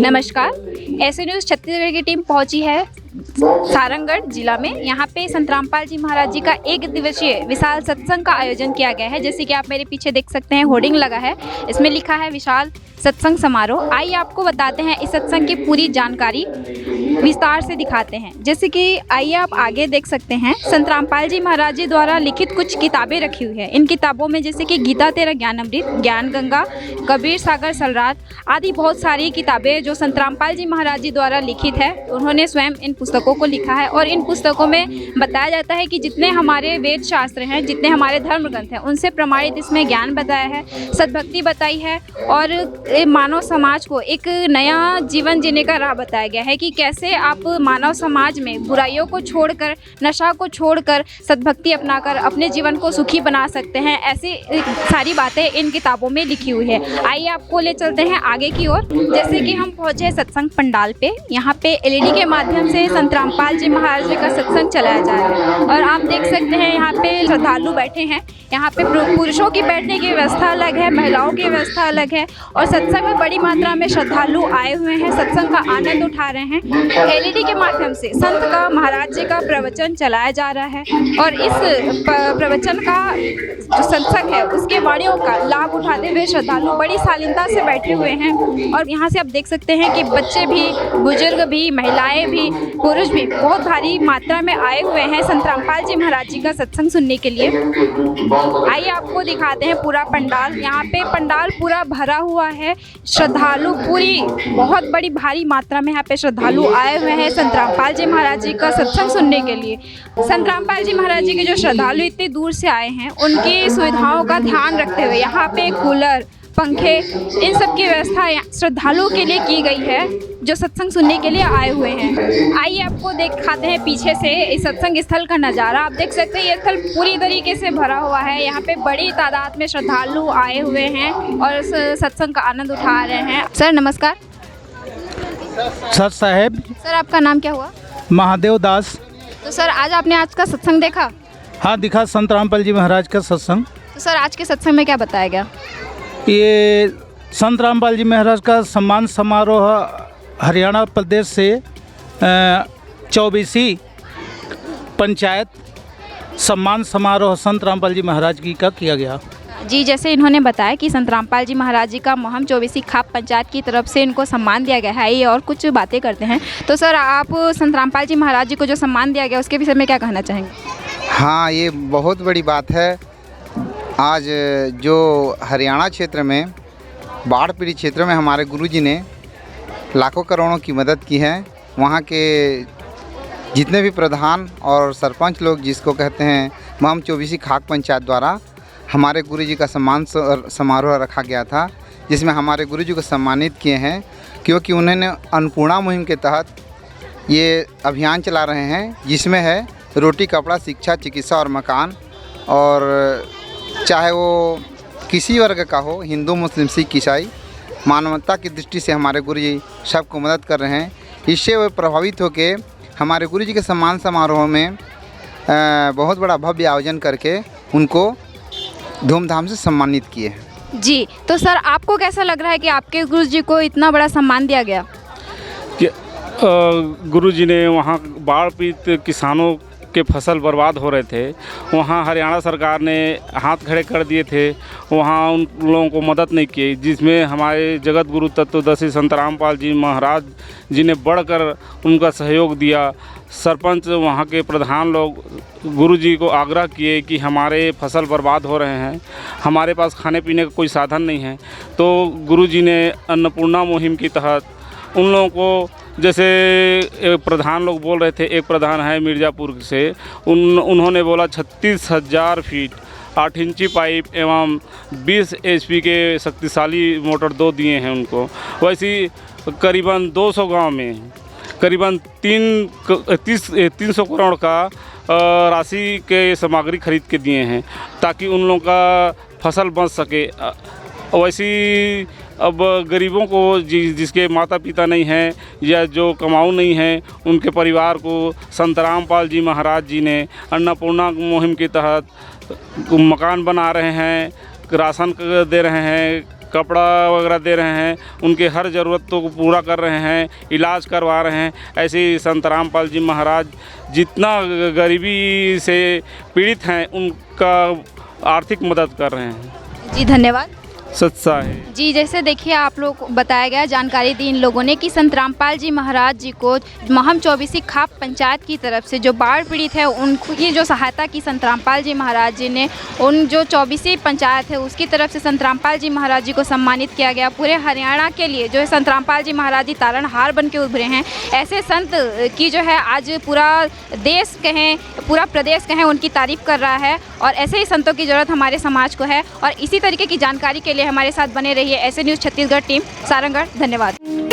नमस्कार। ऐसे न्यूज़ छत्तीसगढ़ की टीम पहुंची है सारंगढ़ जिला में। यहाँ पे संत रामपाल जी महाराज जी का 1 दिवसीय विशाल सत्संग का आयोजन किया गया है। जैसे कि आप मेरे पीछे देख सकते हैं, होर्डिंग लगा है, इसमें लिखा है विशाल सत्संग समारोह। आइए आपको बताते हैं इस सत्संग की पूरी जानकारी, विस्तार से दिखाते हैं। जैसे कि आइए आप आगे देख सकते हैं, संत रामपाल जी महाराज जी द्वारा लिखित कुछ किताबें रखी हुई है। इन किताबों में जैसे कि गीता तेरा ज्ञान अमृत, ज्ञान गंगा, कबीर सागर सलरात आदि बहुत सारी किताबें जो संत रामपाल जी महाराज जी द्वारा लिखित है। उन्होंने स्वयं इन पुस्तकों को लिखा है और इन पुस्तकों में बताया जाता है कि जितने हमारे वेद शास्त्र हैं, जितने हमारे धर्म ग्रंथ हैं, उनसे प्रमाणित इसमें ज्ञान बताया है, सद्भक्ति बताई है और मानव समाज को एक नया जीवन जीने का राह बताया गया है कि कैसे आप मानव समाज में बुराइयों को छोड़कर, नशा को छोड़कर सद्भक्ति अपनाकर अपने जीवन को सुखी बना सकते हैं। ऐसी सारी बातें इन किताबों में लिखी हुई है। आइए आपको ले चलते हैं आगे की ओर। जैसे कि हम पहुंचे सत्संग पंडाल पे। यहाँ पे एलईडी के माध्यम से संत रामपाल जी महाराज जी का सत्संग चलाया जा रहा है और आप देख सकते हैं यहाँ पे श्रद्धालु बैठे हैं। यहाँ पे पुरुषों की बैठने की व्यवस्था अलग है, महिलाओं की व्यवस्था अलग है और सत्संग में बड़ी मात्रा में श्रद्धालु आए हुए हैं, सत्संग का आनंद उठा रहे हैं। एलईडी के माध्यम से संत का, महाराज जी का प्रवचन चलाया जा रहा है और इस प्रवचन का जो सत्संग है उसके वाणियों का लाभ उठाते हुए श्रद्धालु बड़ी शालीनता से बैठे हुए हैं। और यहाँ से आप देख सकते हैं कि बच्चे भी, बुजुर्ग भी, महिलाएं भी, पुरुष भी बहुत भारी मात्रा में आए हुए हैं संत रामपाल जी महाराज जी का सत्संग सुनने के लिए। आइए आपको दिखाते हैं पूरा पंडाल। यहाँ पे पंडाल पूरा भरा हुआ है, श्रद्धालु पूरी बहुत बड़ी भारी मात्रा में यहाँ पे श्रद्धालु आए हुए हैं संत रामपाल जी महाराज जी का सत्संग सुनने के लिए। संत रामपाल जी महाराज जी के जो श्रद्धालु इतनी दूर से आए हैं, उनकी सुविधाओं का ध्यान रखते हुए यहाँ पे कूलर, पंखे, इन सब की व्यवस्था श्रद्धालुओं के लिए की गई है जो सत्संग सुनने के लिए आए हुए हैं। आइए आपको दिखाते हैं पीछे से इस सत्संग स्थल का नज़ारा। आप देख सकते हैं ये स्थल पूरी तरीके से भरा हुआ है। यहाँ पे बड़ी तादाद में श्रद्धालु आए हुए हैं और इस सत्संग का आनंद उठा रहे हैं। सर नमस्कार। सर साहेब। सर आपका नाम क्या हुआ? महादेव दास। तो सर आज का सत्संग देखा? हाँ दिखा, संत रामपाल जी महाराज का सत्संग। तो सर आज के सत्संग में क्या बताया गया? ये संत रामपाल जी महाराज का सम्मान समारोह हरियाणा प्रदेश से 24वीं पंचायत सम्मान समारोह संत रामपाल जी महाराज जी का किया गया। जी, जैसे इन्होंने बताया कि संत रामपाल जी महाराज जी का मुहिम 24वीं खाप पंचायत की तरफ से इनको सम्मान दिया गया है। ये और कुछ बातें करते हैं। तो सर आप संत रामपाल जी महाराज जी को जो सम्मान दिया गया उसके विषय में क्या कहना चाहेंगे? हाँ, ये बहुत बड़ी बात है। आज जो हरियाणा क्षेत्र में बाढ़ पीड़ित क्षेत्रों में हमारे गुरुजी ने लाखों करोड़ों की मदद की है। वहाँ के जितने भी प्रधान और सरपंच लोग, जिसको कहते हैं मुहिम 24वीं खाप पंचायत द्वारा हमारे गुरुजी का सम्मान समारोह रखा गया था, जिसमें हमारे गुरुजी को सम्मानित किए हैं क्योंकि उन्होंने अन्नपूर्णा मुहिम के तहत ये अभियान चला रहे हैं, जिसमें है रोटी, कपड़ा, शिक्षा, चिकित्सा और मकान। और चाहे वो किसी वर्ग का हो, हिंदू, मुस्लिम, सिख, ईसाई, मानवता की दृष्टि से हमारे गुरुजी सबको मदद कर रहे हैं। इससे वे प्रभावित होकर हमारे गुरुजी के सम्मान समारोह में बहुत बड़ा भव्य आयोजन करके उनको धूमधाम से सम्मानित किए हैं। जी, तो सर आपको कैसा लग रहा है कि आपके गुरुजी को इतना बड़ा सम्मान दिया गया? गुरुजी ने वहाँ बाढ़ पीड़ित किसानों के फसल बर्बाद हो रहे थे, वहाँ हरियाणा सरकार ने हाथ खड़े कर दिए थे, वहाँ उन लोगों को मदद नहीं की, जिसमें हमारे जगत गुरु तत्वदर्शी संत रामपाल जी महाराज जी ने बढ़कर उनका सहयोग दिया। सरपंच, वहाँ के प्रधान लोग गुरुजी को आग्रह किए कि हमारे फसल बर्बाद हो रहे हैं, हमारे पास खाने पीने का कोई साधन नहीं है। तो गुरुजी ने अन्नपूर्णा मुहिम के तहत उन लोगों को, जैसे एक प्रधान लोग बोल रहे थे, एक प्रधान है मिर्ज़ापुर से, उन्होंने बोला 36,000 फीट 8 इंची पाइप एवं 20 HP के शक्तिशाली मोटर 2 दिए हैं उनको। वैसे करीबन 200 गांव में करीबन 300 करोड़ का राशि के सामग्री खरीद के दिए हैं ताकि उन लोगों का फसल बच सके। वैसी अब गरीबों को जिसके माता पिता नहीं हैं या जो कमाऊ नहीं हैं, उनके परिवार को संत रामपाल जी महाराज जी ने अन्नपूर्णा मुहिम के तहत मकान बना रहे हैं, राशन दे रहे हैं, कपड़ा वगैरह दे रहे हैं, उनके हर ज़रूरतों को पूरा कर रहे हैं, इलाज करवा रहे हैं। ऐसे ही संत रामपाल जी महाराज जितना गरीबी से पीड़ित हैं उनका आर्थिक मदद कर रहे हैं। जी धन्यवाद। सच्चा है जी, जैसे देखिए आप लोग को बताया गया, जानकारी दी इन लोगों ने कि संत रामपाल जी महाराज जी को महम चौबीसी खाप पंचायत की तरफ से जो बाढ़ पीड़ित है उनकी जो सहायता की संत रामपाल जी महाराज जी ने, उन जो चौबीसी पंचायत है उसकी तरफ से संत रामपाल जी महाराज जी को सम्मानित किया गया। पूरे हरियाणा के लिए जो है संत रामपाल जी महाराज जी तारणहार बन के उभरे हैं। ऐसे संत की जो है आज पूरा देश कहें, पूरा प्रदेश कहें, उनकी तारीफ कर रहा है और ऐसे ही संतों की ज़रूरत हमारे समाज को है। और इसी तरीके की जानकारी के लिए हमारे साथ बने रहिए। ऐसे न्यूज़ छत्तीसगढ़ टीम, सारंगढ़। धन्यवाद।